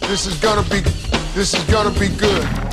This is gonna be good.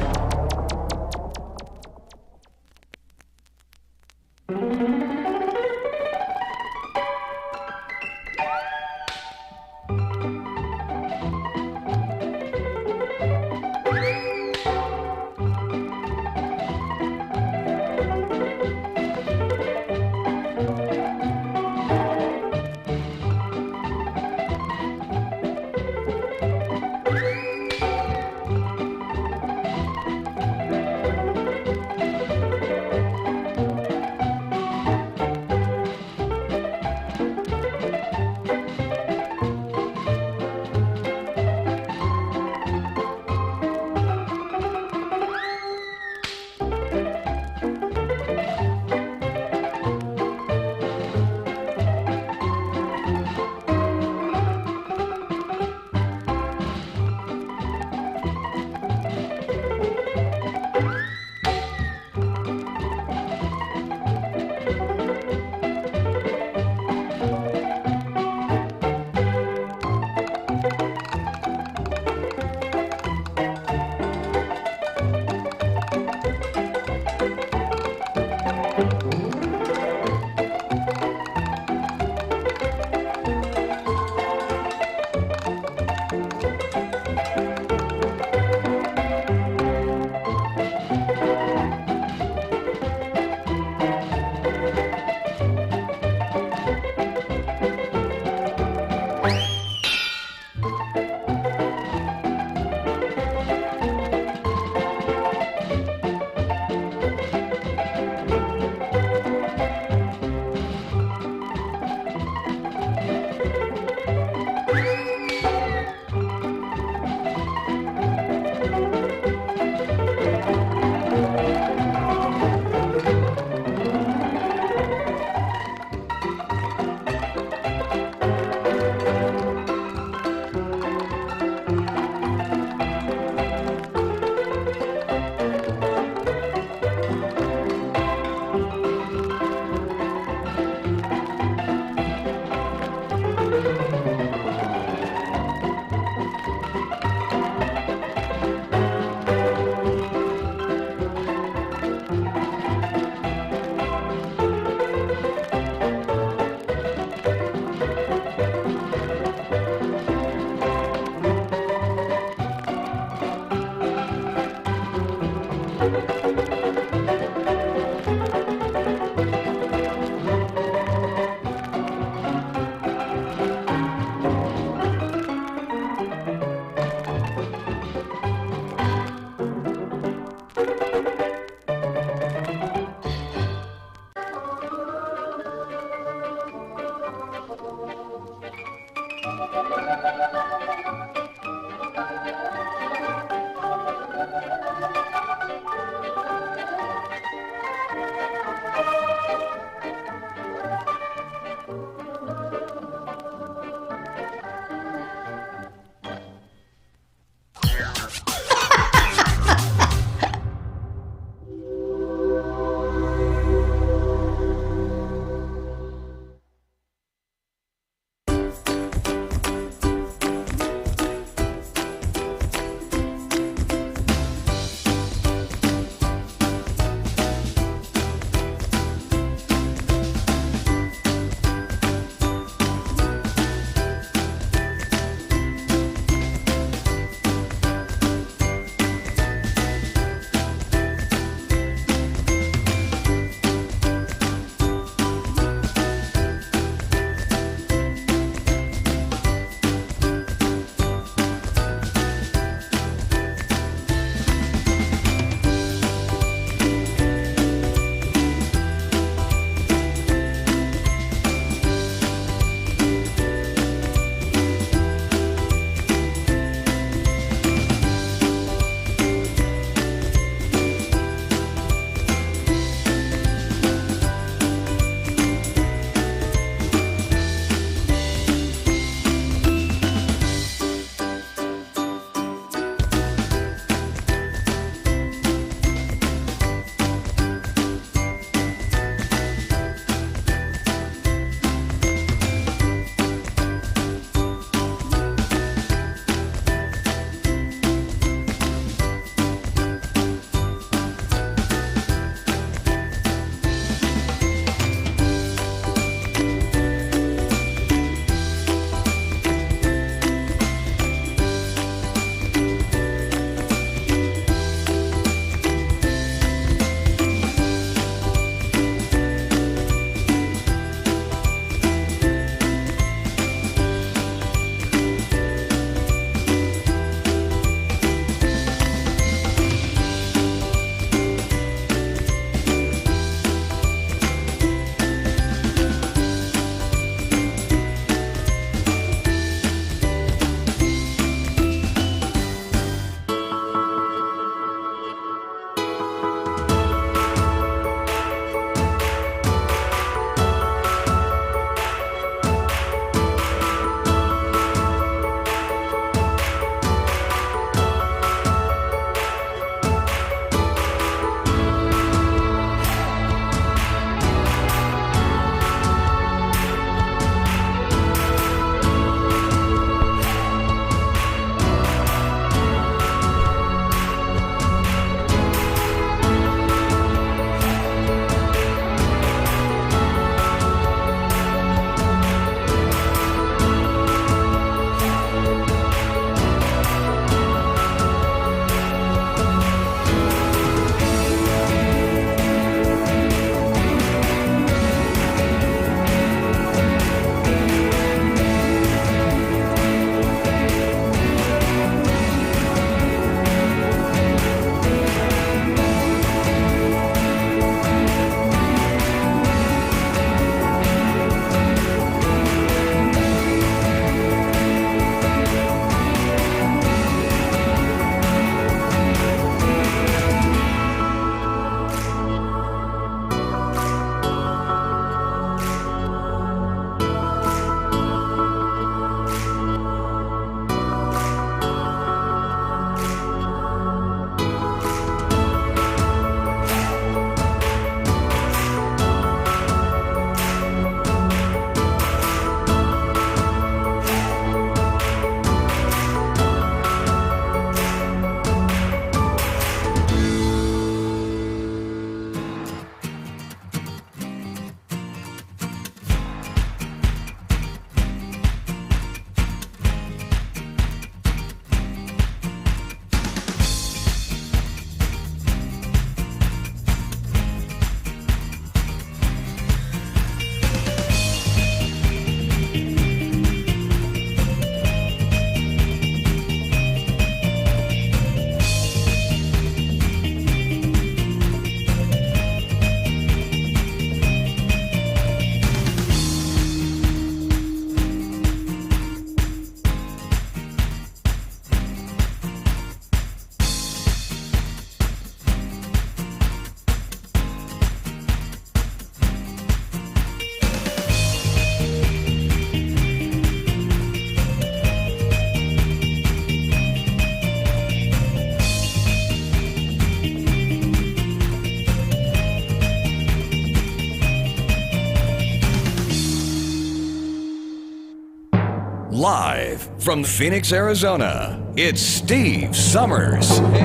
Live from Phoenix, Arizona, it's Steve Summers. Hey,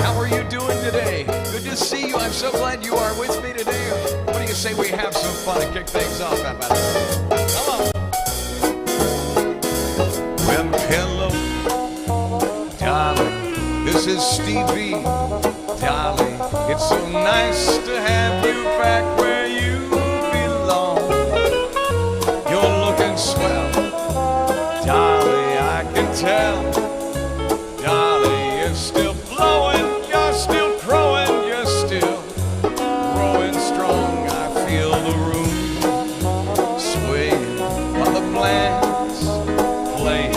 how are you doing today? Good to see you. I'm so glad you are with me today. What do you say we have some fun and kick things off? How about it? Come on. Well, hello, darling. This is Stevie, darling. It's so nice to have you back where you belong. You're looking swell, darling, I can tell. Darling, you're still flowing, you're still growing, you're still growing strong. I feel the room swaying while the band's playing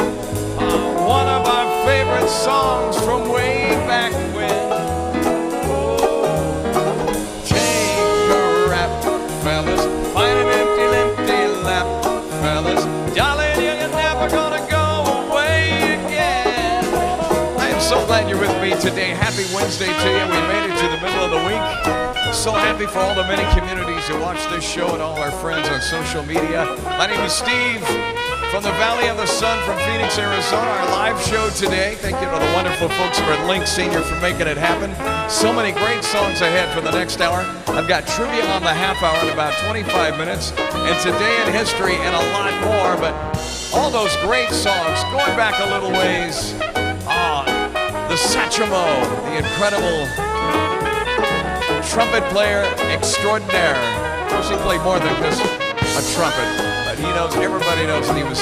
one of our favorite songs from way back when. Oh, take a rap, fellas, find an empty lap, fellas. Darling, you're never gonna go away again. I am so glad you're with me today. Happy Wednesday to you. We made it to the middle of the week. So happy for all the many communities who watch this show and all our friends on social media. My name is Steve from the Valley of the Sun from Phoenix, Arizona. Our live show today. Thank you to the wonderful folks over at Link Senior for making it happen. So many great songs ahead for the next hour. I've got trivia on the half hour in about 25 minutes, and today in history and a lot more. But all those great songs going back a little ways. The Satchmo, the incredible trumpet player extraordinaire. Of course, he played more than just a trumpet, but he knows, everybody knows that he was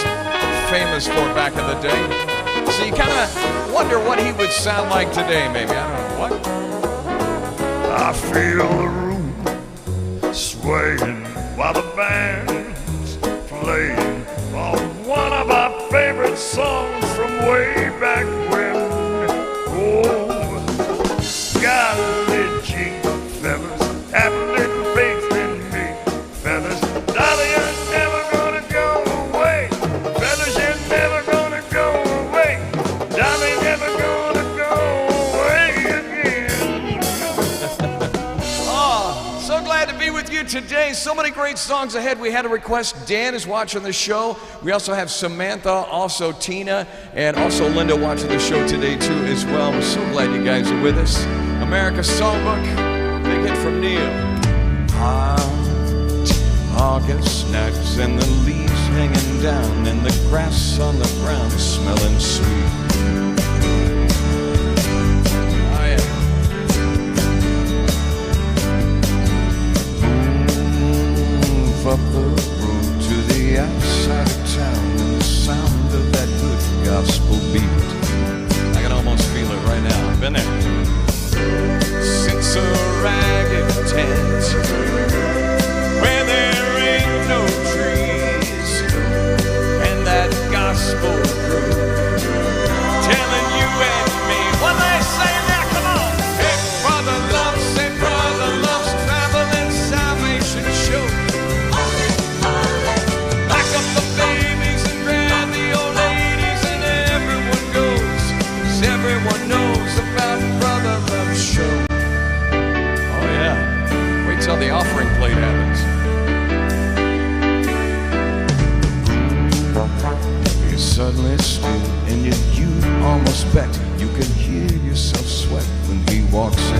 famous for back in the day. So you kind of wonder what he would sound like today, maybe. I don't know what. I feel the room swaying while the band's playing one of our favorite songs from way back when. Oh, golly gee, fellas, have a little faith in me, fellas. Darling, you're never gonna go away. Fellas, you're never gonna go away. Darling, never gonna go away again. Oh, so glad to be with you today. So many great songs ahead. We had a request. Dan is watching the show. We also have Samantha, also Tina, and also Linda watching the show today too as well. We're so glad you guys are with us. America's Songbook, big hit from Neil. Hot August nights and the leaves hanging down and the grass on the ground is smelling sweet. Oh yeah. Move up the road to the outside of town and the sound of that good gospel beat. I can almost feel it right now. I've been there. Since a ragged tent where there ain't no trees and that gospel crew telling you and me what they say now. Come on. Hey, brother loves, say brother loves travel and salvation show. Pack up the babies and grab the old ladies and everyone goes, 'cause everyone knows about brother love show. Oh yeah. Wait till the offering plate happens. You're suddenly still and you almost bet you can hear yourself sweat when he walks in.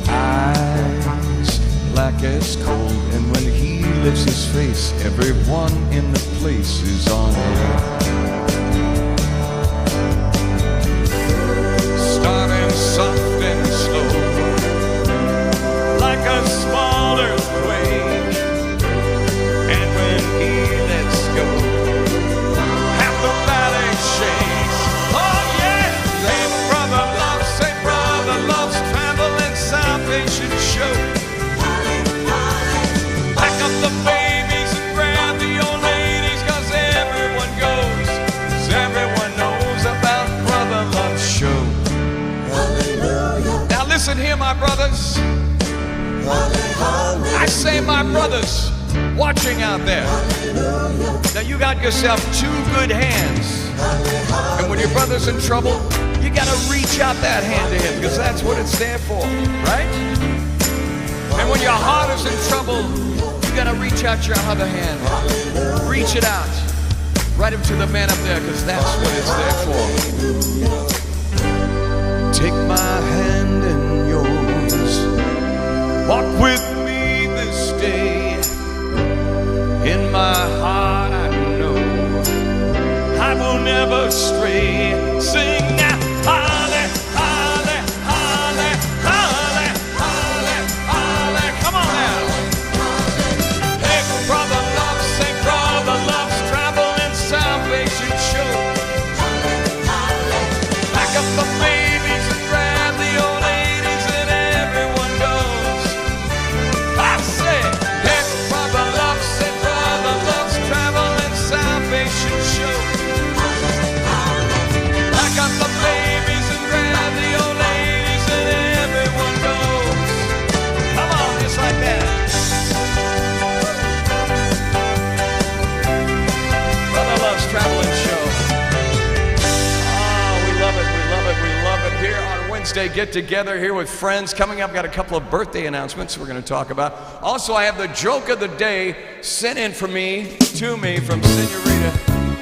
Eyes black as coal, and when he lifts his face, everyone in the place is on him. Starting soft and slow, like a small earthquake, and when he lets go, half the valley shakes. Oh yeah, hey brother loves, say brother loves travel and salvation show. Pack up the babies and grab the old ladies, 'cause everyone goes, 'cause everyone knows about brother love show. Hallelujah. Now listen here, my brothers. I say, my brothers watching out there, that you got yourself two good hands. And when your brother's in trouble, you got to reach out that hand to him, because that's what it's there for, right? And when your heart is in trouble, you gotta reach out your other hand. Reach it out. Right up to the man up there, because that's what it's there for. Take my hand in yours. Walk with me this day. In my heart I know I will never stray. Sing now. Holly, holly, holly, holly, holly, holly. Come on now. Hey, brother loves, say brother loves travel and salvation show. Pack up the babies and grab the old ladies and everyone goes. I say, hey, brother loves, say brother loves travel and salvation show. Pack up the babies and grab the old ladies and everyone goes. Come on, just like that. Brother loves travel and show. Oh, we love it, we love it, we love it. Here on Wednesday, get together here with friends. Coming up, got a couple of birthday announcements we're going to talk about. Also, I have the joke of the day sent in to me from Senorita.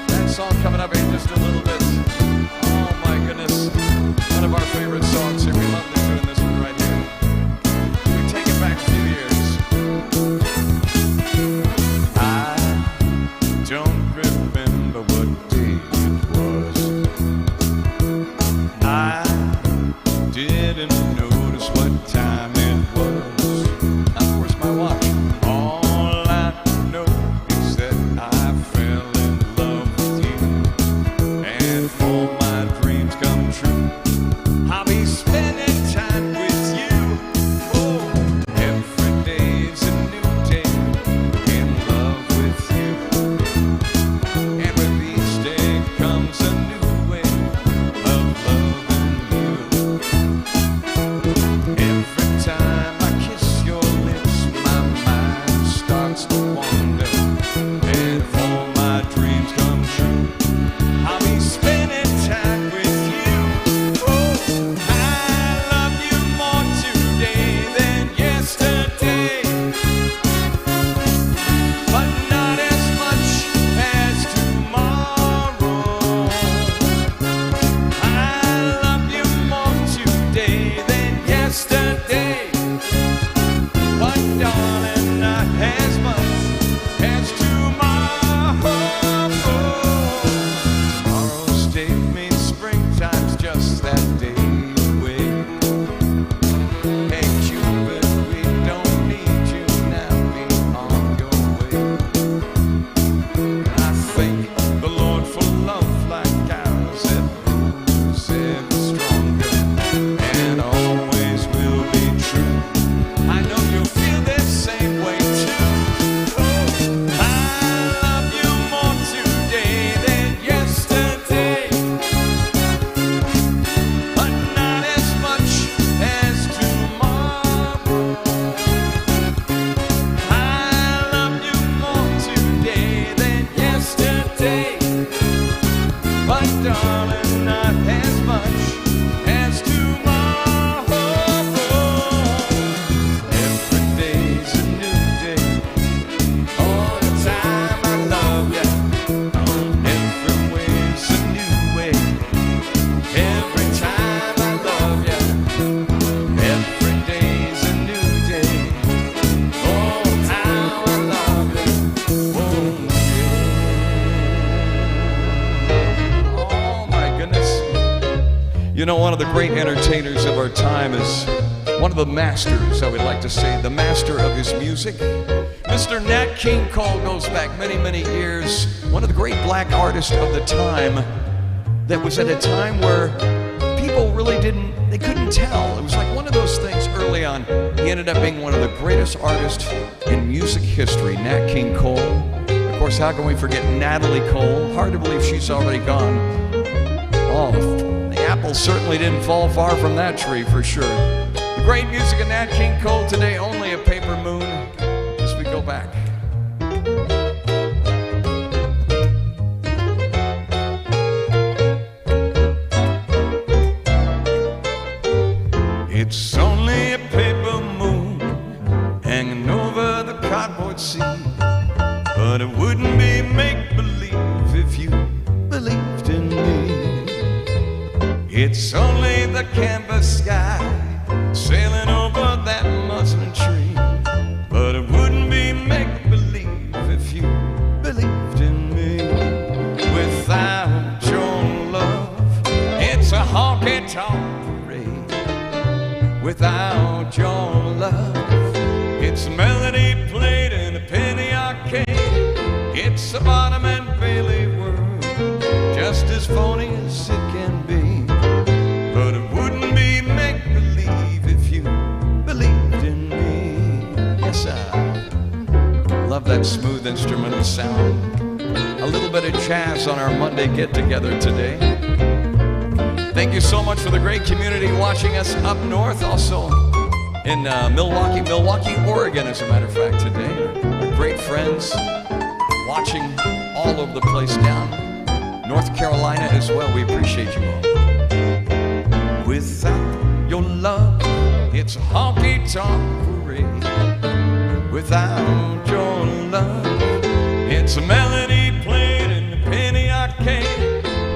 That song coming up in just a little bit. Oh my goodness, one of our favorite songs here. We love doing this one right here. We take it back a few years. I don't remember what day it was. I didn't notice what time it was. Where's my watch? All I know is that I fell in love with you. And all my dreams come true. I'll be spending time with you. Oh, every day's a new day in love with you. And with each day comes a new way of loving you. Every time I kiss your lips, my mind starts to wander. And if all my dreams come true, I'll be spending time with you. Oh, I love you more today than yesterday, but not as much as tomorrow. I love you more today than yesterday, but darling, not as much as tomorrow. Tomorrow's date means springtime's just that day away. Hey Cupid, we don't need you now, be on your way. I thank the Lord for love like ours that grows ever stronger and always will be true. I know you'll feel the same way too. Oh, I love you more today than yesterday, but not as much as tomorrow. I love you more today than yesterday, but darling, not as much as tomorrow. Every day's a new day. All the time I love you. Every way's a new way. Every time I love you. Every day's a new day. Oh, how I love you. Oh, yeah. Oh, my goodness. You know, one of the great entertainers of our time is one of the masters, I would like to say, the master of his music. Mr. Nat King Cole goes back many, many years. One of the great black artists of the time that was at a time where people really they couldn't tell. It was like one of those things early on. He ended up being one of the greatest artists in music history, Nat King Cole. Of course, how can we forget Natalie Cole? Hard to believe she's already gone. Oh, the apple certainly didn't fall far from that tree for sure. The great music of Nat King Cole today, only a paper moon, as we go back. It's only a paper moon but it wouldn't be make-believe if you believed in me. It's only the canvas sky sailing over that muslin tree, but it wouldn't be make-believe if you believed in me. Without your love, it's a honky-tonk parade. Without your love, it's a melody played in a penny arcade. It's a Bottom and Bailey world, just as phony as it can be, but it wouldn't be make-believe if you believed in me. Yes, I love that smooth instrumental sound. A little bit of jazz on our Monday get-together today. Thank you so much for the great community watching us up north, also in Milwaukee, Oregon, as a matter of fact, today. Our great friends watching all over the place down North Carolina as well. We appreciate you all. Without your love, it's a honky-tonk parade. Without your love, it's a melody played in the penny arcade.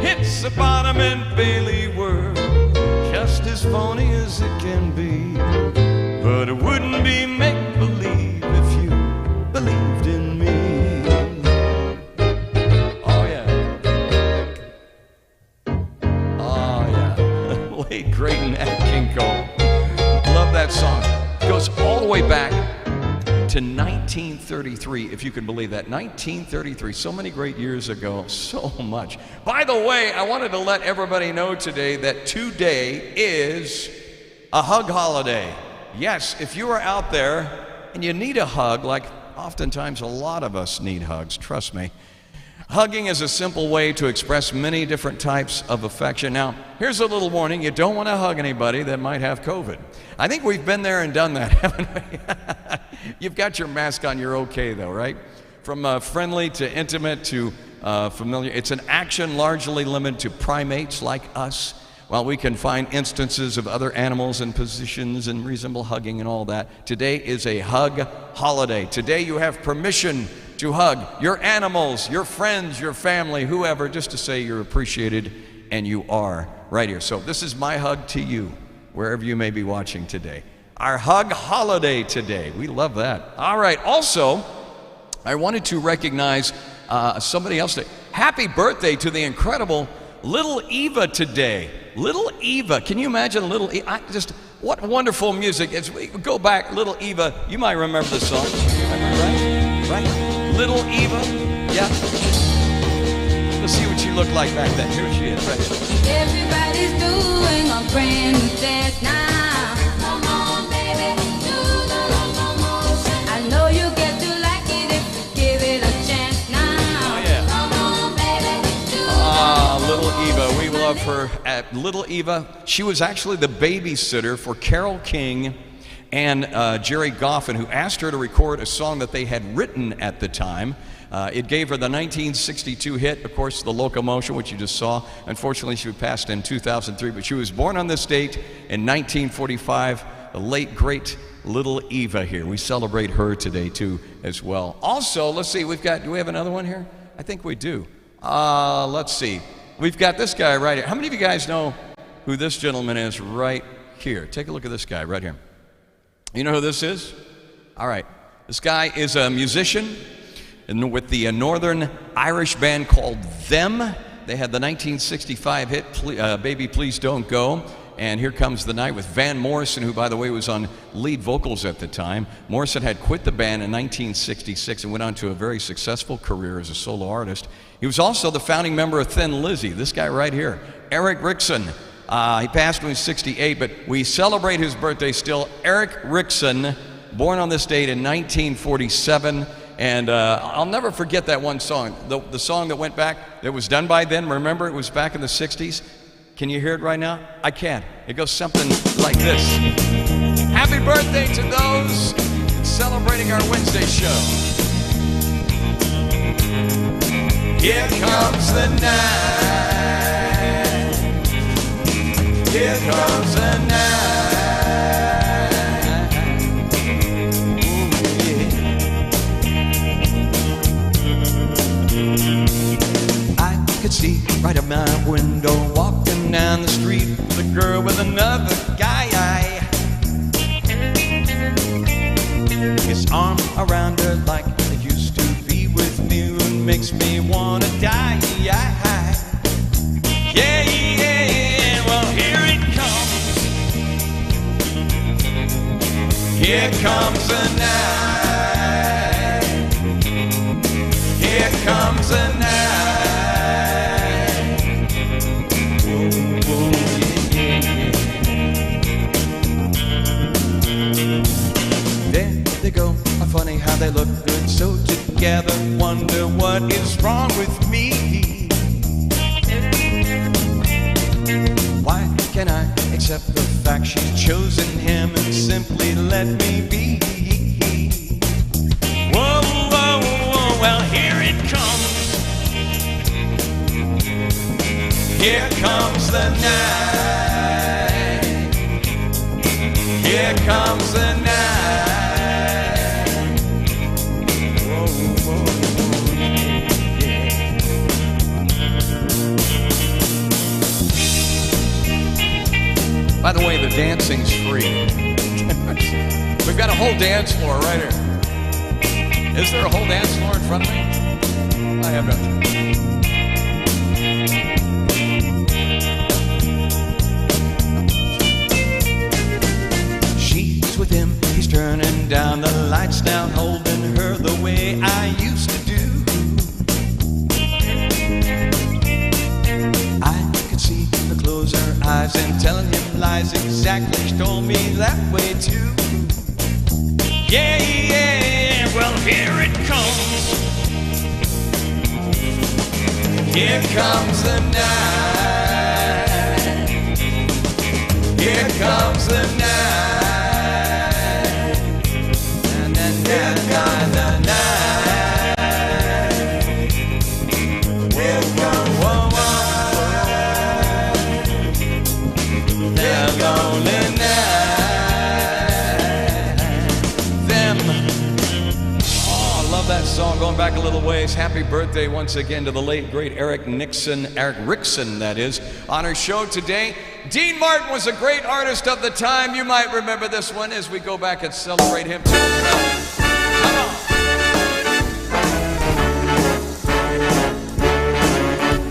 It's a Bottom and Bailey world, just as phony as it can be, but it wouldn't be make-believe if you believed in me. Oh yeah. Oh yeah. Late great Nat King Cole. Love that song. It goes all the way back to 1933, if you can believe that. 1933, so many great years ago, so much. By the way, I wanted to let everybody know today that today is a hug holiday. Yes, if you are out there and you need a hug, like oftentimes a lot of us need hugs, trust me. Hugging is a simple way to express many different types of affection. Now, here's a little warning. You don't want to hug anybody that might have COVID. I think we've been there and done that, haven't we? You've got your mask on, you're okay though, right? From friendly to intimate to familiar. It's an action largely limited to primates like us. While we can find instances of other animals and positions and reasonable hugging and all that, today is a hug holiday. Today you have permission to hug your animals, your friends, your family, whoever, just to say you're appreciated, and you are right here. So this is my hug to you, wherever you may be watching today. Our hug holiday today. We love that. All right, also, I wanted to recognize somebody else today. Happy birthday to the incredible Little Eva today. Little Eva, can you imagine Little Eva? What wonderful music. As we go back, Little Eva, you might remember the song. Remember, right? Little Eva, yeah. Let's see what she looked like back then. Here she is, right here. Everybody's doing a brand new dance now. Come on, baby, do the locomotion. I know you get to like it if you give it a chance now. Oh, yeah. Come on, baby, do Little Eva, we love her. Little Eva, she was actually the babysitter for Carole King and Jerry Goffin, who asked her to record a song that they had written at the time. It gave her the 1962 hit, of course, The Locomotion, which you just saw. Unfortunately, she passed in 2003, but she was born on this date in 1945, the late, great Little Eva here. We celebrate her today, too, as well. Also, let's see, do we have another one here? I think we do. Let's see. We've got this guy right here. How many of you guys know who this gentleman is right here? Take a look at this guy right here. You know who this is? All right. This guy is a musician with the Northern Irish band called Them. They had the 1965 hit, Baby Please Don't Go. And Here Comes the Night with Van Morrison, who, by the way, was on lead vocals at the time. Morrison had quit the band in 1966 and went on to a very successful career as a solo artist. He was also the founding member of Thin Lizzy, this guy right here, Eric Rickson. He passed when he was 68, but we celebrate his birthday still. Eric Rickson, born on this date in 1947. And I'll never forget that one song, the song that went back, that was done by then. Remember, it was back in the 60s. Can you hear it right now? I can. It goes something like this. Happy birthday to those celebrating our Wednesday show. Here comes the night. Here comes the night. Ooh, yeah. could see right up my window, walking down the street, the girl with another guy. His arm around her like it used to be with me, and makes me wanna die. Yeah, yeah, well here it comes. Here comes the night. Here comes the night. They go, funny how they look good so together. Wonder what is wrong with me. Why can't I accept the fact she's chosen him and simply let me be? Whoa, whoa, whoa, well here it comes. Here comes the night. Here comes the night. By the way, the dancing's free. We've got a whole dance floor right here. Is there a whole dance floor in front of me? I have no. She's with him, he's turning down the lights now, holding her the way I used to do. I could see her close her eyes and telling him lies exactly. She told me that way too. Yeah, yeah, well here it comes. Here comes the night. Here comes the night. And then here comes the night. Here comes the night. The lonely night. Them. Oh, I love that song. Going back a little ways. Happy birthday once again to the late great Eric Rickson, that is, on our show today. Dean Martin was a great artist of the time. You might remember this one as we go back and celebrate him too. Come on.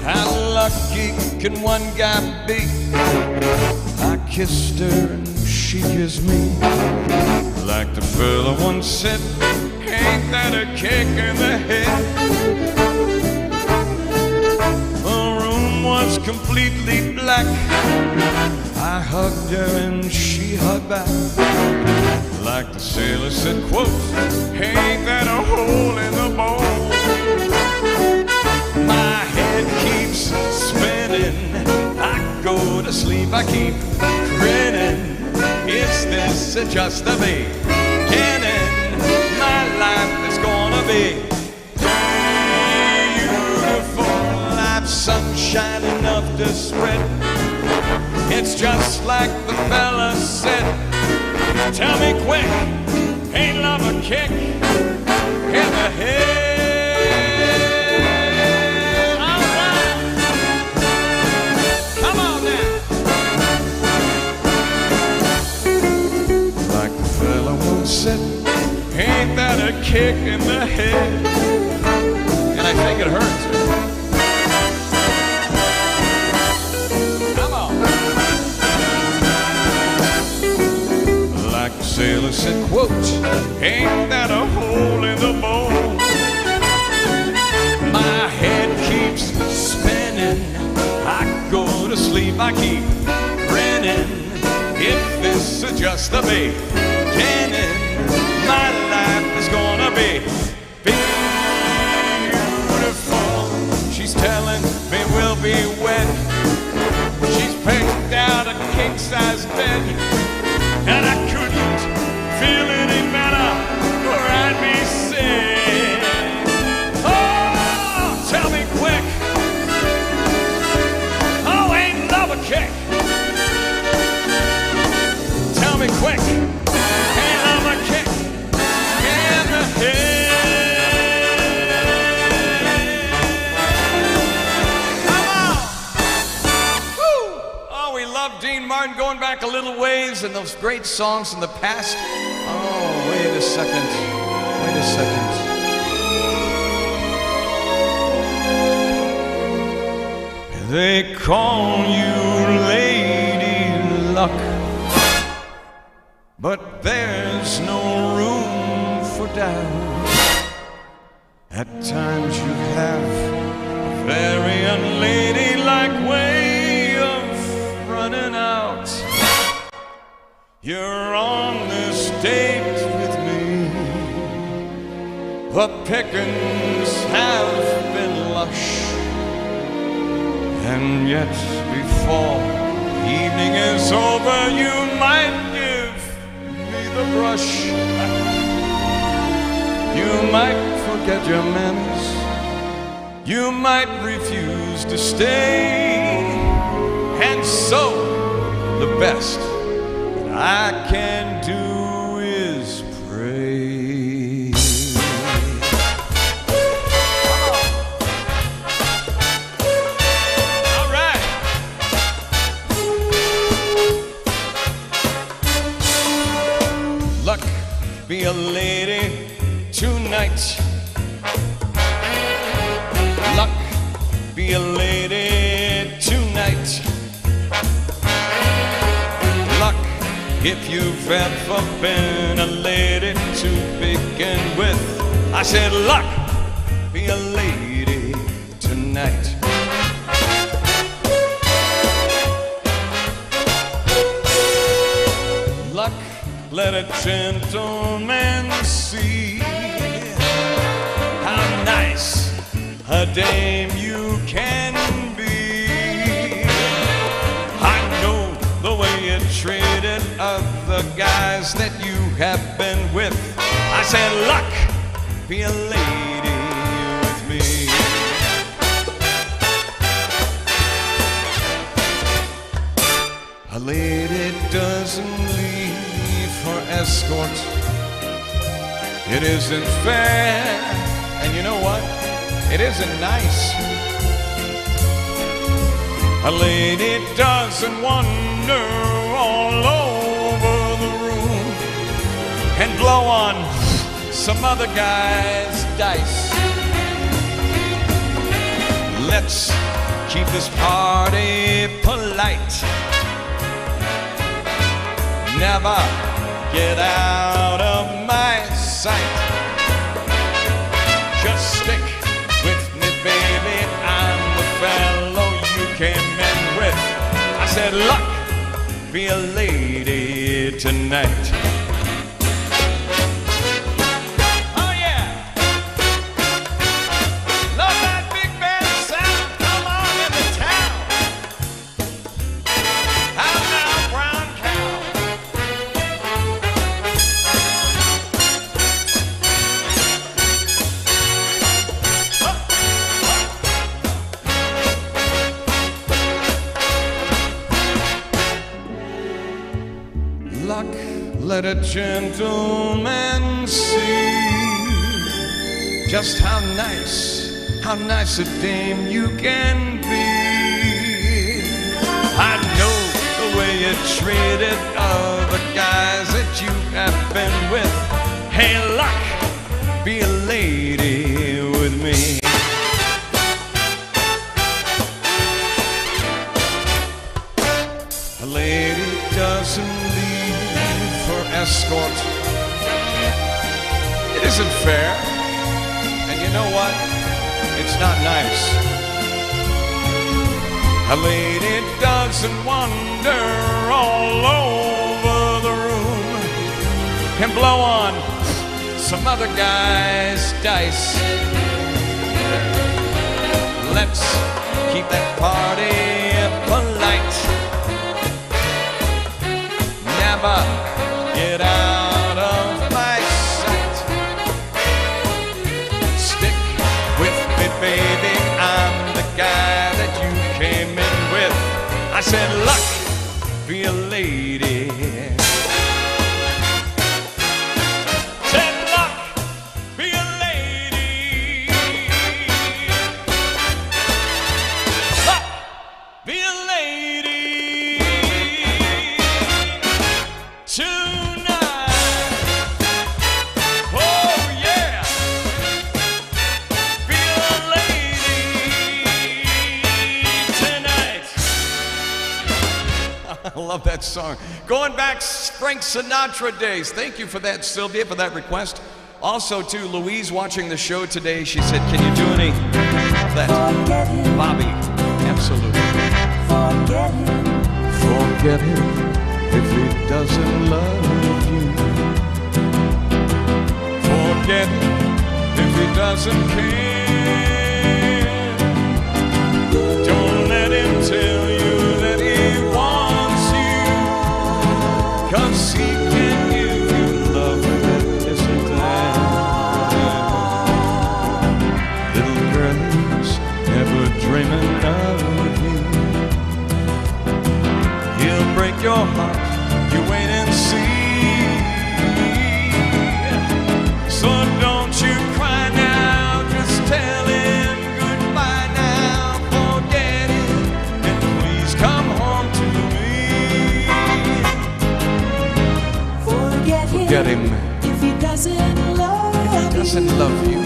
How lucky can one guy be? I kissed her and she kissed me. Like the fella once said, ain't that a kick in the head? The room was completely black. I hugged her and she hugged back. Like the sailor said, quote, ain't that a hole in the bone? My head keeps spinning. I go to sleep, I keep grinning. Is this just the beginning? My life is gonna be beautiful. Life's sunshine enough to spread. It's just like the fella said. Tell me quick, ain't love a kick in the head? All right, come on now. Like the fella once said, ain't that a kick in the head? And I think it hurts. Come on. Like the sailor said, quote, ain't that a hole in the bone? My head keeps spinning. I go to sleep, I keep grinning. If this is just the beginning, my life is gonna be beautiful. She's telling me we'll be wed. She's picked out a king-size bed, and I couldn't feel any better, or I'd be sick. Oh, tell me quick. Oh, ain't love a kick? Tell me quick. Ain't love a kick in the head? Oh, mind going back a little ways and those great songs in the past? Oh, wait a second. Wait a second. They call you Lady Luck, but there's no room for doubt. At times you have a very unladylike way of running out. You're on this date with me. The pickings have been lush, and yet before evening is over, you might give me the brush. You might forget your manners. You might refuse to stay. And so, the best that I can do is pray. All right. Luck, be a lady tonight. Luck, be a lady tonight. Luck, if you've ever been a lady to begin with. I said, luck, be a lady tonight. Luck, let a gentleman see how nice a dame you can be. I know the way you treated other guys that you have been with. I said, luck, be a lady with me. A lady doesn't leave her escort. It isn't fair, and you know what? It isn't nice. A lady doesn't wander all over the room and blow on some other guy's dice. Let's keep this party polite. Never get out of my sight. Just stick with me, baby. I'm the fellow you came in with. I said, luck, be a lady tonight. Oh yeah, love that big band sound. Come on into town. How now, brown cow? Luck, let a gentleman see just how nice a dame you can be. I know the way you treated other guys that you have been with. Hey, luck, be a lady with me. A lady doesn't leave her escort. It isn't fair, and you know what? It's not nice. A lady doesn't wander all over the room and blow on some other guy's dice. Let's keep that party polite. Never get out of my sight. Stick with me, baby. I'm the guy that you came in with. I said, luck, be a lady. Said, luck, be a lady. Luck, be a lady. love that song. Going back Frank Sinatra days. Thank you for that, Sylvia, for that request. Also, to Louise watching the show today, she said, can you do any of that? Bobby, absolutely. Forget him if he doesn't love you. Forget him if he doesn't care. Don't let him tell you that he wants you, 'cause he can give you love that isn't there. Little girls never dreaming of you. He'll break your heart, you wait and see. So don't you cry now, just tell him goodbye now. Forget him and please come home to me. Forget him if he doesn't love you.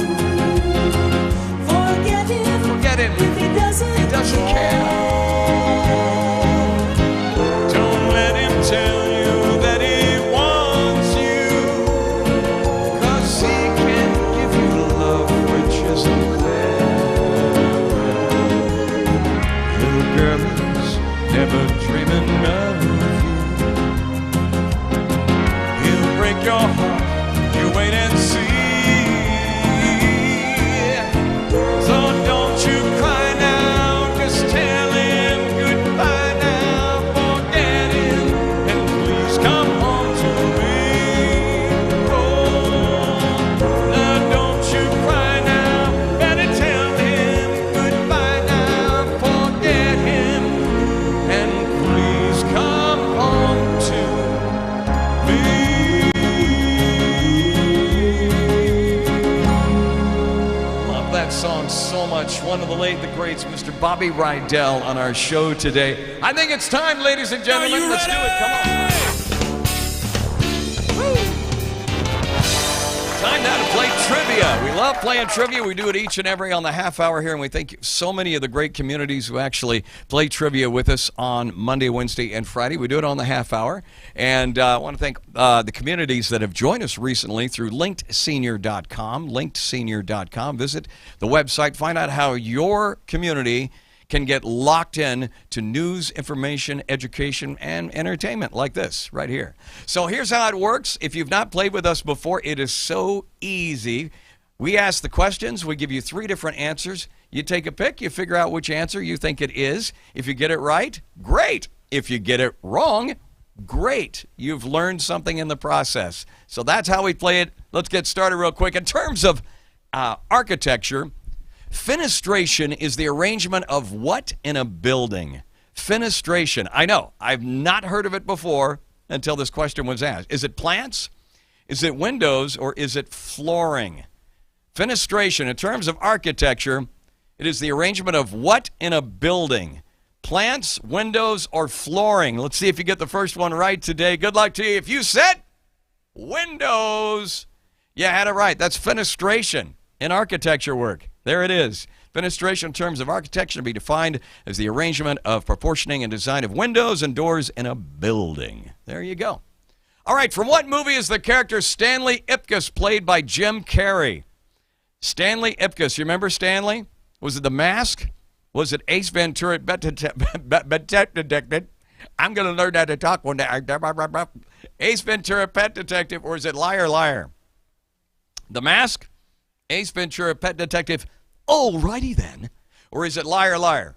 Forget him If he doesn't care. Don't let him tell you that he wants you, 'cause he can give you love which isn't there. Little girls never dreaming of you. He'll break your heart, you wait and see. So don't you cry now, just tell him goodbye now. Forget him and please come home to me. Oh, now don't you cry now, better tell him goodbye now. Forget him and please come home to me. Love that song so much. One of the late, the greats, Mr. Bobby Rydell on our show today. I think it's time, ladies and gentlemen. Let's do it. Come on. Time now to play trivia. We love playing trivia. We do it each and every on the half hour here, and we thank so many of the great communities who actually play trivia with us on Monday, Wednesday, and Friday. We do it on the half hour, and I want to thank the communities that have joined us recently through linkedsenior.com, linkedsenior.com. Visit the website, find out how your community can get locked in to news, information, education, and entertainment like this right here. So here's how it works. If you've not played with us before, it is so easy. We ask the questions. We give you 3 different answers. You take a pick. You figure out which answer you think it is. If you get it right, great. If you get it wrong, great. You've learned something in the process. So that's how we play it. Let's get started real quick. In terms of architecture, fenestration is the arrangement of what in a building? Fenestration. I know. I've not heard of it before until this question was asked. Is it plants? Is it windows? Or is it flooring? Fenestration, in terms of architecture, it is the arrangement of what in a building? Plants, windows, or flooring? Let's see if you get the first one right today. Good luck to you. If you said windows, you had it right. That's fenestration in architecture work. There it is. Fenestration in terms of architecture can be defined as the arrangement of proportioning and design of windows and doors in a building. There you go. All right, from what movie is the character Stanley Ipkiss played by Jim Carrey? Stanley Ipkiss. You remember Stanley? Was it The Mask? Was it Ace Ventura? I'm going to learn how to talk one day. Ace Ventura, Pet Detective, or is it Liar Liar? The Mask? Ace Ventura, Pet Detective, alrighty then. Or is it Liar Liar?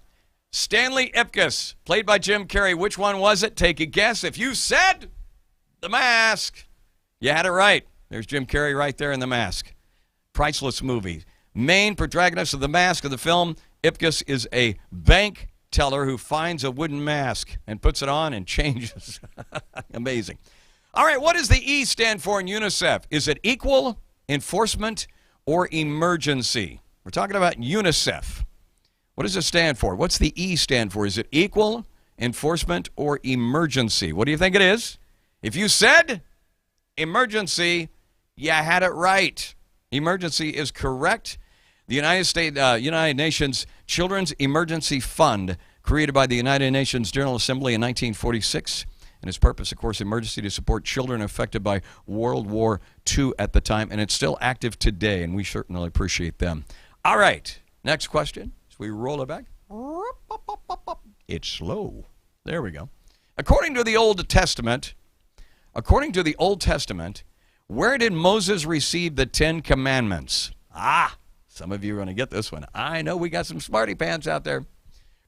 Stanley Ipkiss, played by Jim Carrey. Which one was it? Take a guess. If you said The Mask, you had it right. There's Jim Carrey right there in The Mask. Priceless movie. Main protagonist of The Mask of the film, Ipkiss is a bank teller who finds a wooden mask and puts it on and changes. Amazing. All right, what does the E stand for in UNICEF? Is it equal, enforcement, or emergency? We're talking about UNICEF. What does it stand for? What's the E stand for? Is it equal, enforcement, or emergency? What do you think it is? If you said emergency, you had it right. Emergency is correct. The United Nations Children's Emergency Fund, created by the United Nations General Assembly in 1946, And its purpose, of course, emergency to support children affected by World War II at the time. And it's still active today, and we certainly appreciate them. All right, next question. As we roll it back. It's slow. There we go. According to the Old Testament, where did Moses receive the 10 Commandments? Some of you are going to get this one. I know we got some smarty pants out there.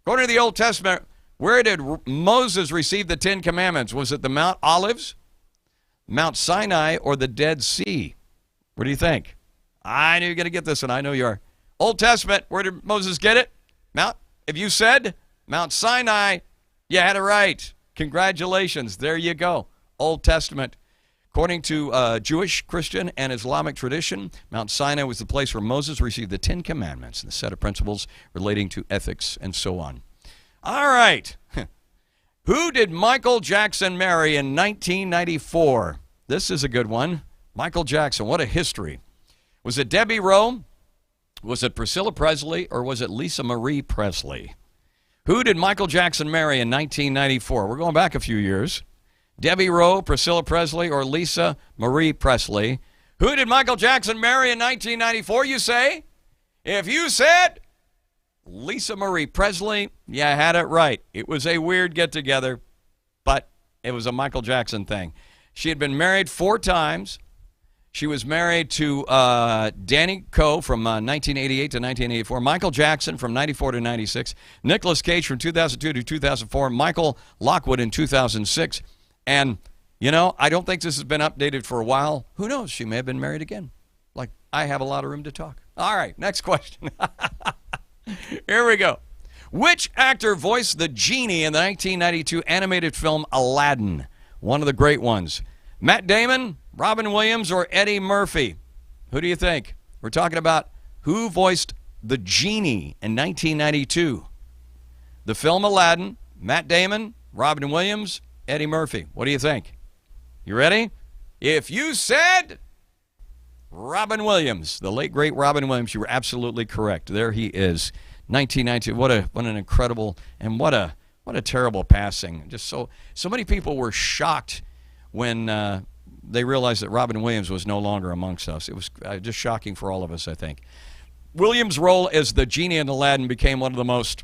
According to the Old Testament, where did Moses receive the 10 Commandments? Was it the Mount Olives, Mount Sinai, or the Dead Sea? What do you think? I knew you were going to get this one. I know you are. Old Testament, where did Moses get it? If you said Mount Sinai, you had it right. Congratulations. There you go. Old Testament. According to Jewish, Christian, and Islamic tradition, Mount Sinai was the place where Moses received the 10 Commandments and the set of principles relating to ethics and so on. All right. Who did Michael Jackson marry in 1994? This is a good one. Michael Jackson, what a history. Was it Debbie Rowe? Was it Priscilla Presley? Or was it Lisa Marie Presley? Who did Michael Jackson marry in 1994? We're going back a few years. Debbie Rowe, Priscilla Presley, or Lisa Marie Presley? Who did Michael Jackson marry in 1994, you say? If you said Lisa Marie Presley, you had it right. It was a weird get-together, but it was a Michael Jackson thing. She had been married 4 times. She was married to Danny Coe from 1988 to 1984, Michael Jackson from 94 to 96, Nicolas Cage from 2002 to 2004, Michael Lockwood in 2006. And, you know, I don't think this has been updated for a while. Who knows? She may have been married again. Like, I have a lot of room to talk. All right, next question. Here we go. Which actor voiced the genie in the 1992 animated film Aladdin? One of the great ones. Matt Damon, Robin Williams, or Eddie Murphy? Who do you think? We're talking about who voiced the genie in 1992. The film Aladdin, Matt Damon, Robin Williams, Eddie Murphy. What do you think? You ready? If you said Robin Williams, the late, great Robin Williams, you were absolutely correct. There he is. 1992. What an incredible and what a terrible passing. Just so many people were shocked when they realized that Robin Williams was no longer amongst us. It was just shocking for all of us, I think. Williams' role as the genie in Aladdin became one of the most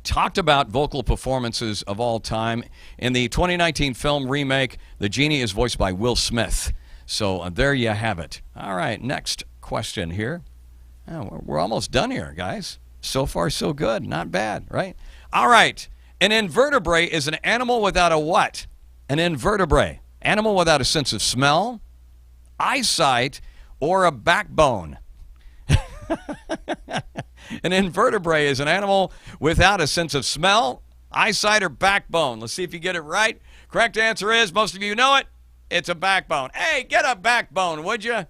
talked about vocal performances of all time. In the 2019 film remake, the genie is voiced by Will Smith. So there you have it. All right, next question here. Oh, we're almost done here, guys. So far, so good. Not bad, right? All right. An invertebrate is an animal without a what? An invertebrate. Animal without a sense of smell, eyesight, or a backbone. An invertebrate is an animal without a sense of smell, eyesight, or backbone. Let's see if you get it right. Correct answer is, most of you know it, it's a backbone. Hey, get a backbone, would you?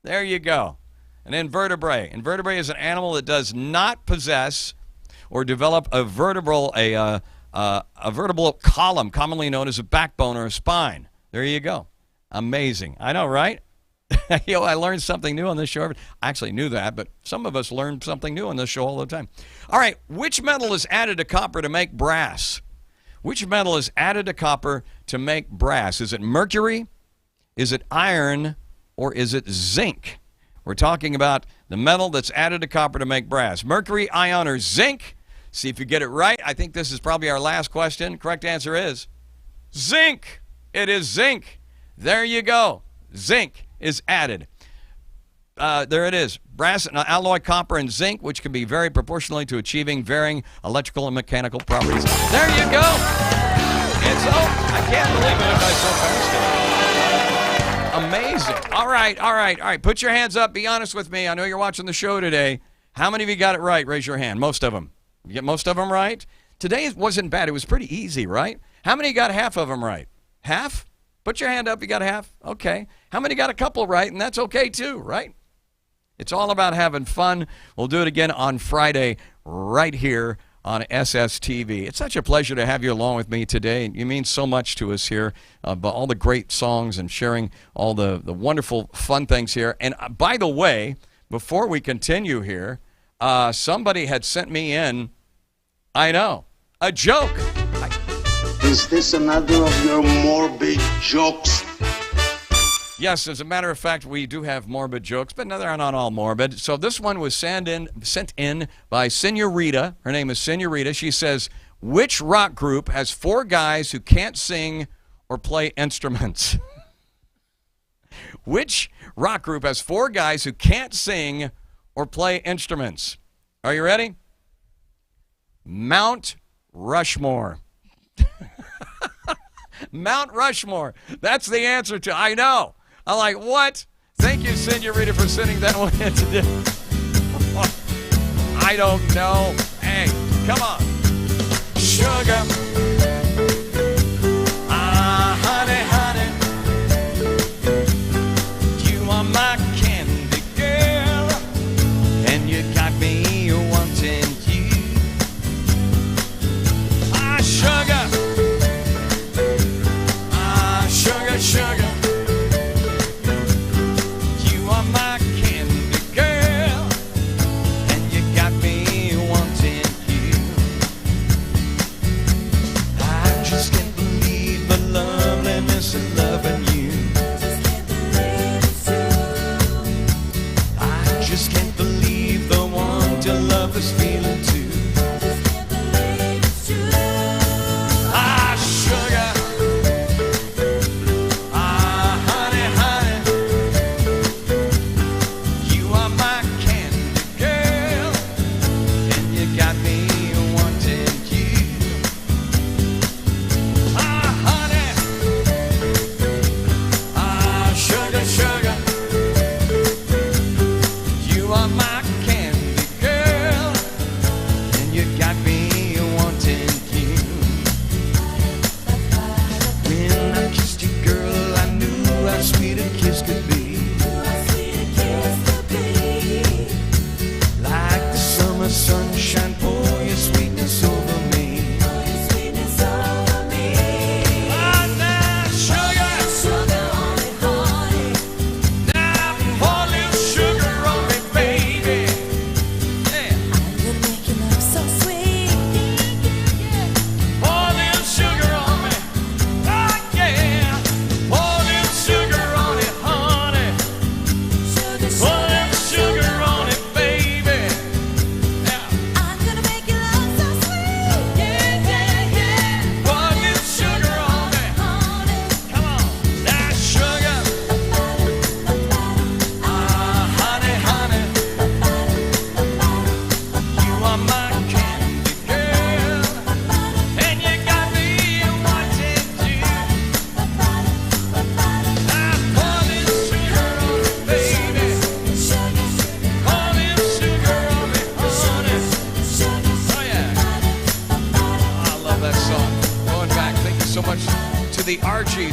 There you go. An invertebrate. Invertebrate is an animal that does not possess or develop a vertebral column, commonly known as a backbone or a spine. There you go. Amazing. I know, right? You know, I learned something new on this show. I actually knew that, but some of us learn something new on this show all the time. All right, which metal is added to copper to make brass? Which metal is added to copper to make brass? Is it mercury? Is it iron? Or is it zinc? We're talking about the metal that's added to copper to make brass. Mercury, iron, or zinc? See if you get it right. I think this is probably our last question. Correct answer is zinc. It is zinc. There you go. Zinc is added. There it is. Brass, alloy, copper, and zinc, which can be varied proportionally to achieving varying electrical and mechanical properties. There you go. And so, I can't believe it if I so fast. Amazing. All right. Put your hands up. Be honest with me. I know you're watching the show today. How many of you got it right? Raise your hand. Most of them. You get most of them right? Today wasn't bad. It was pretty easy, right? How many got half of them right? Half? Put your hand up. You got half? Okay. How many got a couple right? And that's okay too, right? It's all about having fun. We'll do it again on Friday right here on SSTV. It's such a pleasure to have you along with me today. You mean so much to us here, about all the great songs and sharing all the wonderful fun things here. And by the way, before we continue here, somebody had sent me in, I know, a joke. Is this another of your morbid jokes? Yes, as a matter of fact, we do have morbid jokes, but no, they're not all morbid. So this one was sent in by Senorita. Her name is Senorita. She says, which rock group has 4 guys who can't sing or play instruments? Which rock group has 4 guys who can't sing or play instruments? Are you ready? Mount Rushmore. Mount Rushmore. That's the answer to, I know. I'm like, what? Thank you, Senorita, for sending that one in today. I don't know. Hey, come on. Sugar. Ah, honey, honey. You are my candy girl. And you got me wanting you. Ah, sugar. Ah, sugar, sugar.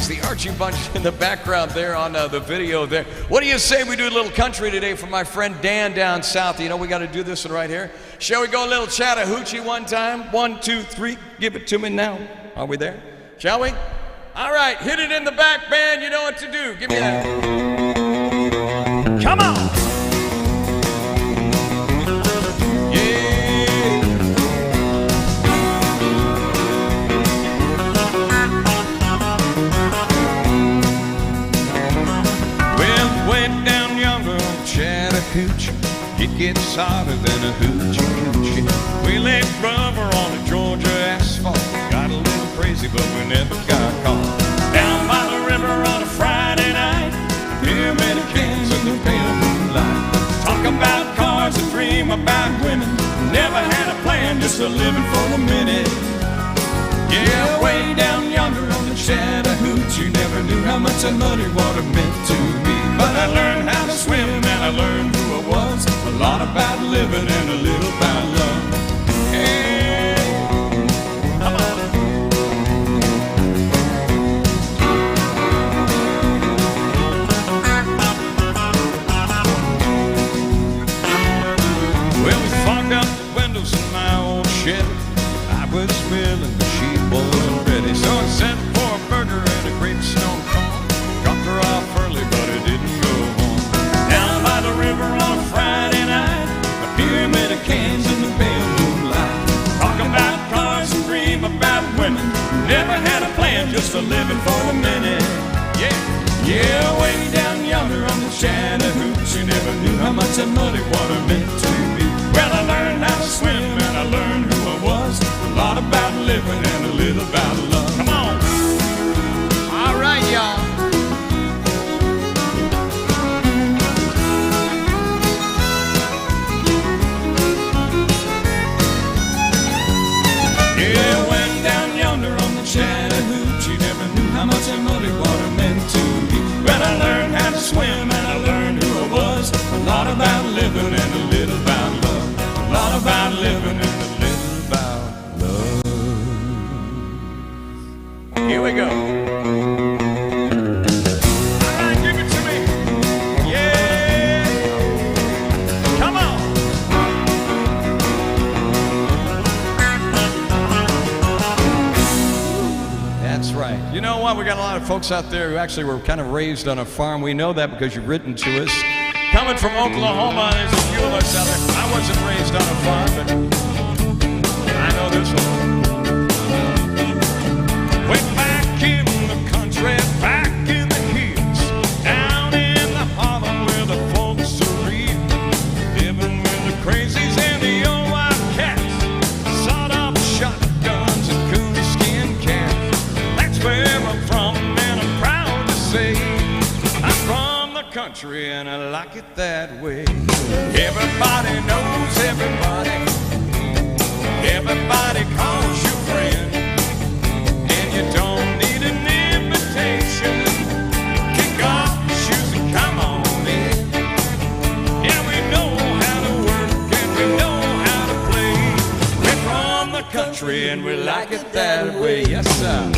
The Archie Bunch in the background there on the video there. What do you say we do a little country today for my friend Dan down south? You know, we got to do this one right here. Shall we go a little Chattahoochee one time? 1, 2, 3, give it to me now. Are we there? Shall we? All right, hit it in the back, band. You know what to do. Give me that. Come on. It gets hotter than a hoochie coochie. We laid rubber on the Georgia asphalt. Got a little crazy, but we never got caught. Down by the river on a Friday night, pyramid of cans in the pale moonlight. Talk about cars and dream about women. Never had a plan, just a living for the minute. Yeah, way down yonder on the Chattahoochee. Never knew how much that muddy water meant to me. But I learned how to swim and I learned who I was. A lot about living and a little about love. Hey, come on. Well, we fogged up the windows in my old Chevy. I was willing, but she wasn't ready. So I sent for a burger and a great stone corn. Dropped her off early, but it didn't go home. Down by the river on a Friday night, a pyramid of cans a living for the minute. Yeah, yeah, way down yonder on the Chattahoochee, never knew how much that muddy water meant to me. Well, I learned how to swim and I learned who I was. A lot about living and a little about love. Come on. All right, y'all. Yeah, went down yonder on the Chattahoochee, never knew how much that muddy water meant to me. Well, I learned how to swim and I learned who I was. A lot about living and a little about love. A lot about living and a little about love. Here we go. All right, give it to me. Yeah. Come on. That's right. You know what? We got a lot of folks out there who actually were kind of raised on a farm. We know that because you've written to us. Coming from Oklahoma, there's a few of us out there. I wasn't raised on a farm, but I know this one. Way back in the country, back in the hills, down in the hollow where the folks are real, living with the crazies and the old wildcats, sawed-off shotguns and coonskin cats. That's where I'm from, and I'm proud to say I'm from the country and I like it that way. Everybody knows everybody. Everybody calls you friend. You don't need an invitation. Kick off your shoes and come on in. Yeah, we know how to work and we know how to play. We're from the country and we like it that way. Yes, sir.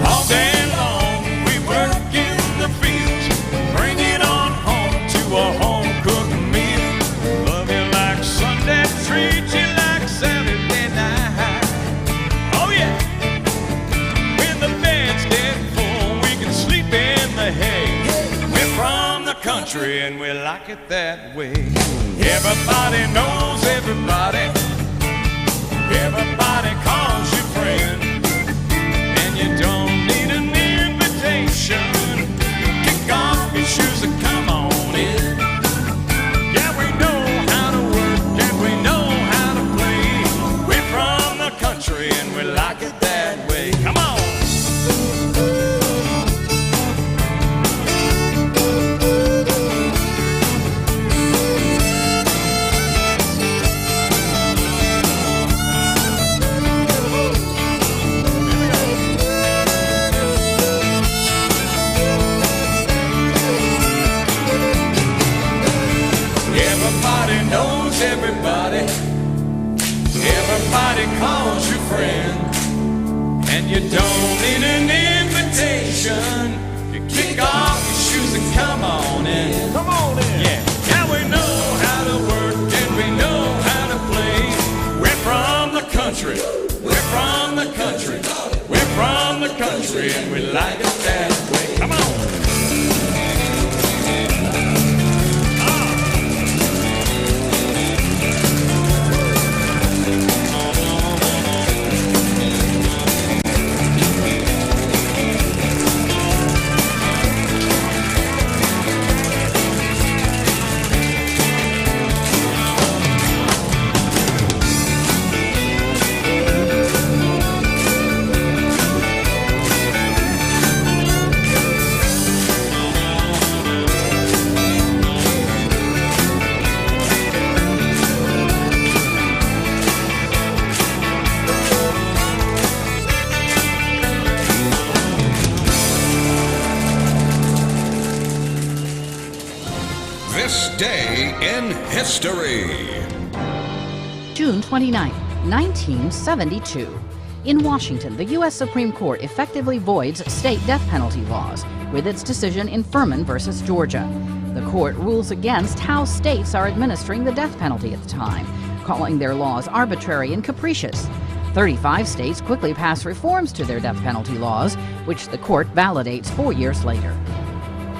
All day long we work in the fields, bring it on home to a home-cooked meal. Love you like Sunday, treat you like Saturday night. Oh yeah, when the bed's get full, we can sleep in the hay. We're from the country and we like it that way. Everybody knows everybody. Everybody calls you friend. You don't need an invitation. Kick off your shoes and come on in. Yeah, we know how to work and we know how to play. We're from the country and we like it that way. Come on. Everybody knows everybody. Everybody calls you friend. And you don't need an invitation. You kick off your shoes and come on in. Come on in. Yeah, yeah, we know how to work and we know how to play. We're from the country. We're from the country. We're from the country and we like it that way. Come on. This day in history. June 29, 1972. In Washington, the U.S. Supreme Court effectively voids state death penalty laws with its decision in Furman versus Georgia. The court rules against how states are administering the death penalty at the time, calling their laws arbitrary and capricious. 35 states quickly pass reforms to their death penalty laws, which the court validates 4 years later.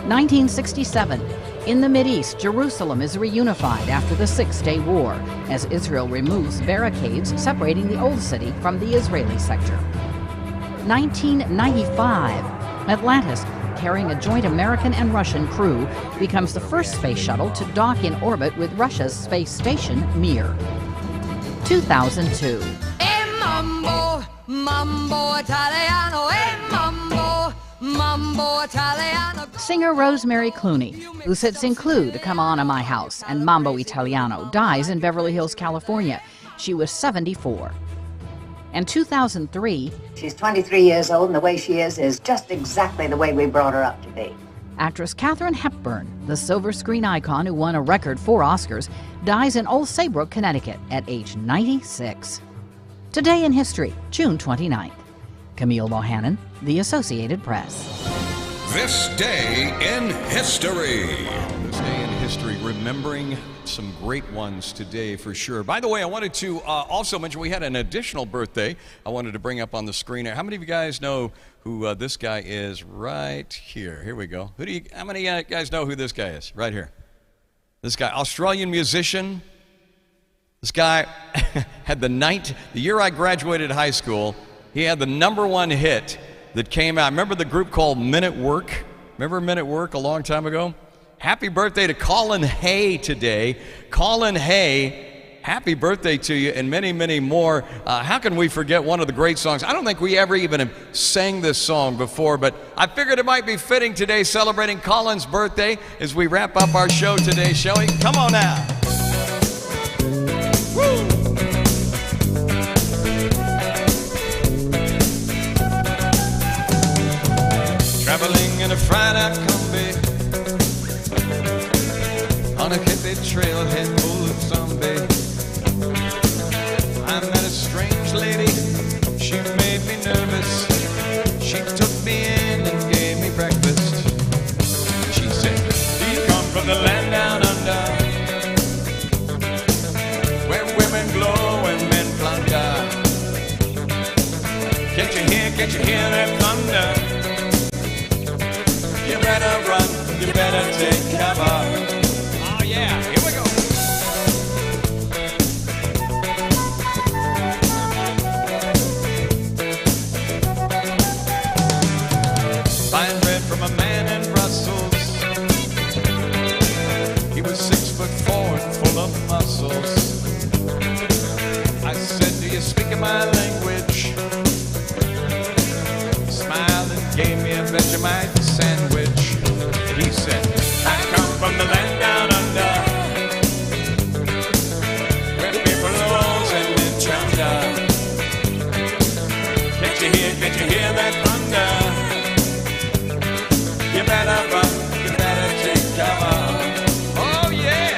1967. In the Mideast, Jerusalem is reunified after the Six-Day War, as Israel removes barricades separating the Old City from the Israeli sector. 1995. Atlantis, carrying a joint American and Russian crew, becomes the first space shuttle to dock in orbit with Russia's space station, Mir. 2002. Mambo, mambo Italiano, mambo Italiano. Singer Rosemary Clooney, who sits in Clue to Come On to My House and Mambo Italiano, dies in Beverly Hills, California. She was 74. And 2003, she's 23 years old, and the way she is just exactly the way we brought her up to be. actress Katharine Hepburn, the silver screen icon who won a record 4 Oscars, dies in Old Saybrook, Connecticut at age 96. Today in History, June 29th. Camille Bohannon, The Associated Press. This day in history. This day in history, remembering some great ones today for sure. By the way, I wanted to also mention we had an additional birthday I wanted to bring up on the screen. How many of you guys know who this guy is right here? Here we go. How many guys know who this guy is right here? This guy, Australian musician. This guy had the year I graduated high school, he had the #1 hit that came out. Remember the group called Men at Work? Remember Men at Work a long time ago? Happy birthday to Colin Hay today. Colin Hay, happy birthday to you, and many, many more. How can we forget one of the great songs? I don't think we ever even sang this song before, but I figured it might be fitting today, celebrating Colin's birthday as we wrap up our show today, shall we? Come on now. Woo! Traveling in a fried-out combi on a hippie trailhead full of zombies. I met a strange lady, she made me nervous. She took me in and gave me breakfast. She said, "Do you come from the land down under, where women glow and men plunder? Can't you hear that thunder? You better run, you better take cover." Oh yeah, here we go. Buying bread from a man in Brussels. He was 6'4" and full of muscles. I said, "Do you speak my language?" He smiled and gave me a Vegemite sandwich. He said, "I come from the land down under, where people rose and men chunder. Can't you hear that thunder? You better run, you better take cover." Oh yeah!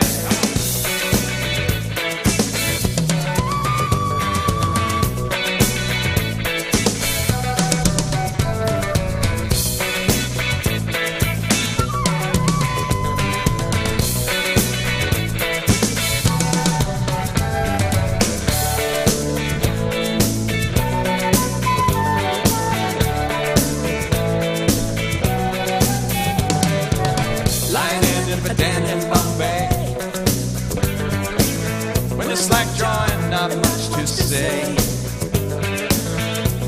Not much to say.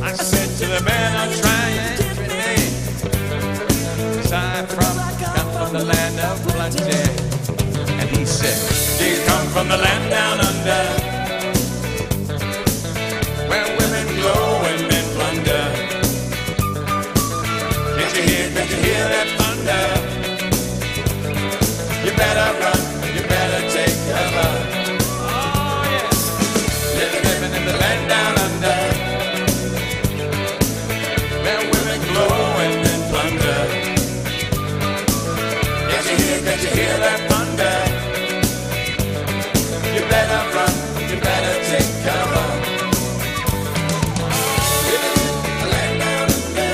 I said to the man, "I'll try it today, 'cause I'm come from the land of plenty." And he said, "Do you come from the land down under, where women glow and men plunder? Can't you hear that thunder? You better run, you better take cover." Living in the land down under, where women glow and men plunder. Can't you hear that thunder? You better run, you better take cover. Living in the land down under.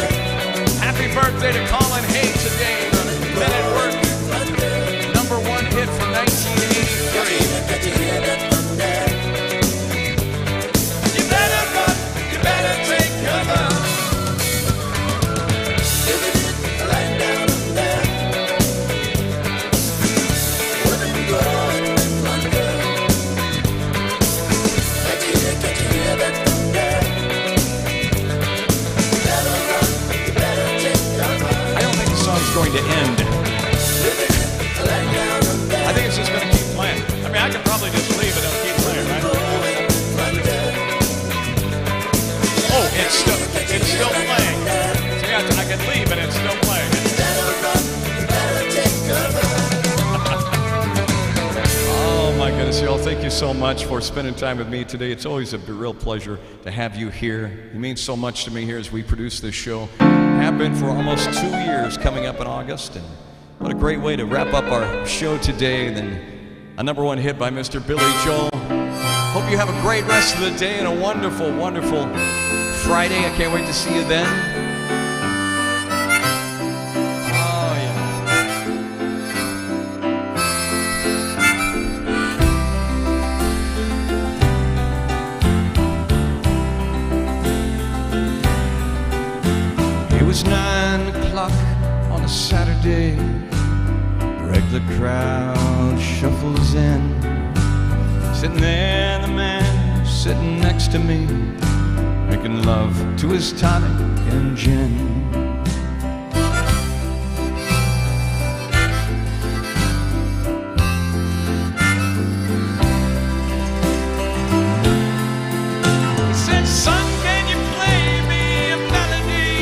Happy birthday to Colin Hay today. Men at Work, #1 hit from 1983. I think it's just going to keep playing. I mean, I could probably just leave and it'll keep playing, right? Oh, it's still playing. See, I can leave and it's still playing. Oh my goodness, y'all! Thank you so much for spending time with me today. It's always a real pleasure to have you here. It means so much to me here as we produce this show. Have been for almost 2 years, coming up in August, and what a great way to wrap up our show today. And then a #1 hit by Mr. Billy Joel. Hope you have a great rest of the day and a wonderful, wonderful Friday. I can't wait to see you then. Oh, yeah. It was 9 o'clock on a Saturday. Regular crowd shuffles in. Sitting there, the man sitting next to me, making love to his tonic and gin. He said, "Son, can you play me a melody?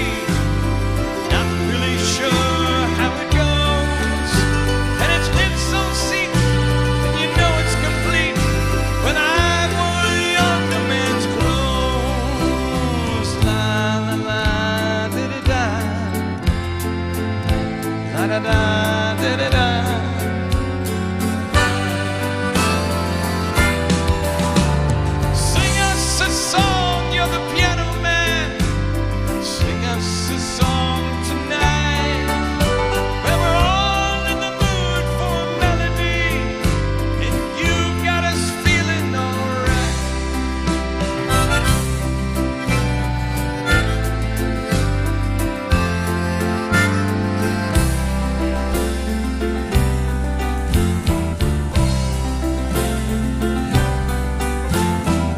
Not really sure how it goes. And it's been so secret, and you know it's complete when I wore your man's clothes. La la la, di-di-da. La da da, di-di-da. Sing us a song, you're the piano man. Sing us a song tonight. Well, we're all in the mood for a melody, and you got us feeling alright."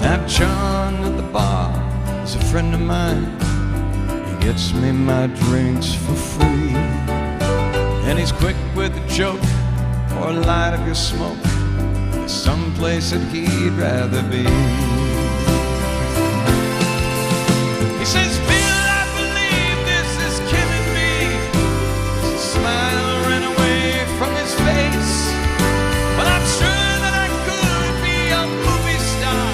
Now John at the bar is a friend of mine. He gets me my drinks for free, and he's quick with a joke or a light of your smoke. There's someplace that he'd rather be. He says, "Bill, I believe this is killing me." The smile ran away from his face. "But I'm sure that I could be a movie star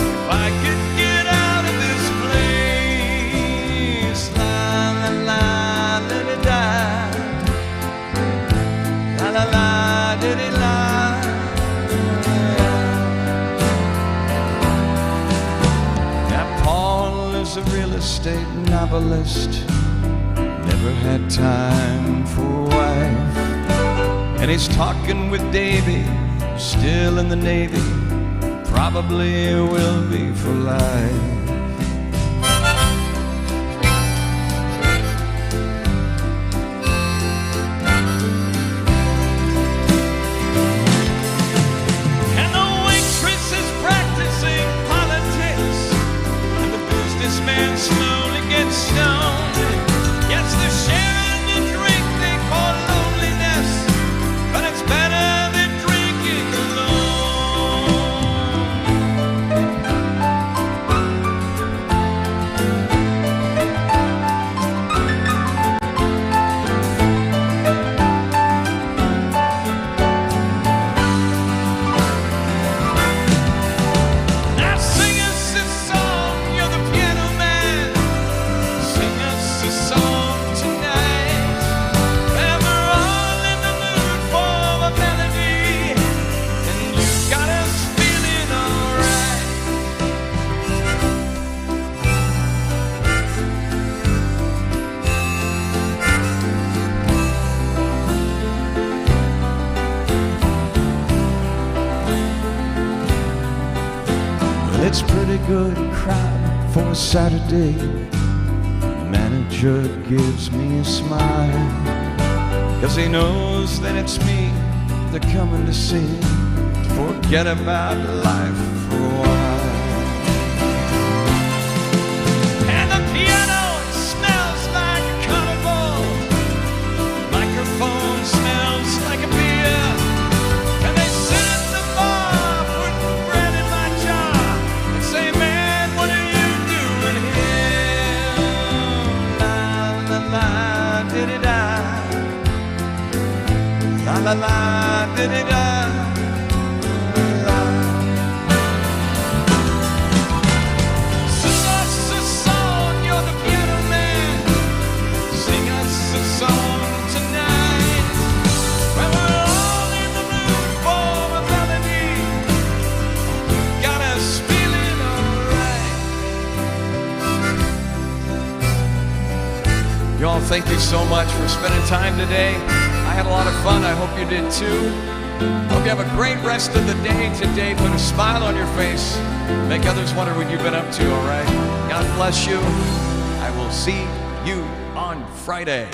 if I could get out of this place." La la la, di-di-da. La la la, di-di-la. Now Paul is a real estate novelist. Never had time for a wife. And he's talking with Davy, still in the Navy. Probably will be for life. And the waitress is practicing politics, and the businessman slowly gets stoned. Yes, they're sharing the drink they call loneliness, but it's better than drinking alone. Now sing us a song, you're the piano man. Sing us a song tonight. And we're all in the mood for a melody, and you got us feeling alright. Well, it's pretty good crowd for a Saturday. The manager gives me a smile, 'cause he knows that it's me they're coming to see. Forget about life for a while. And the piano smells like a carnival. Microphone smells La la la, da da da. Sing us a song, you're the piano man. Sing us a song tonight. When we're all in the mood for a melody, got us feeling alright. Y'all, thank you so much for spending time today. I had a lot of fun. I hope you did too. Hope you have a great rest of the day today. Put a smile on your face. Make others wonder what you've been up to, all right? God bless you. I will see you on Friday.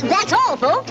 That's all, folks.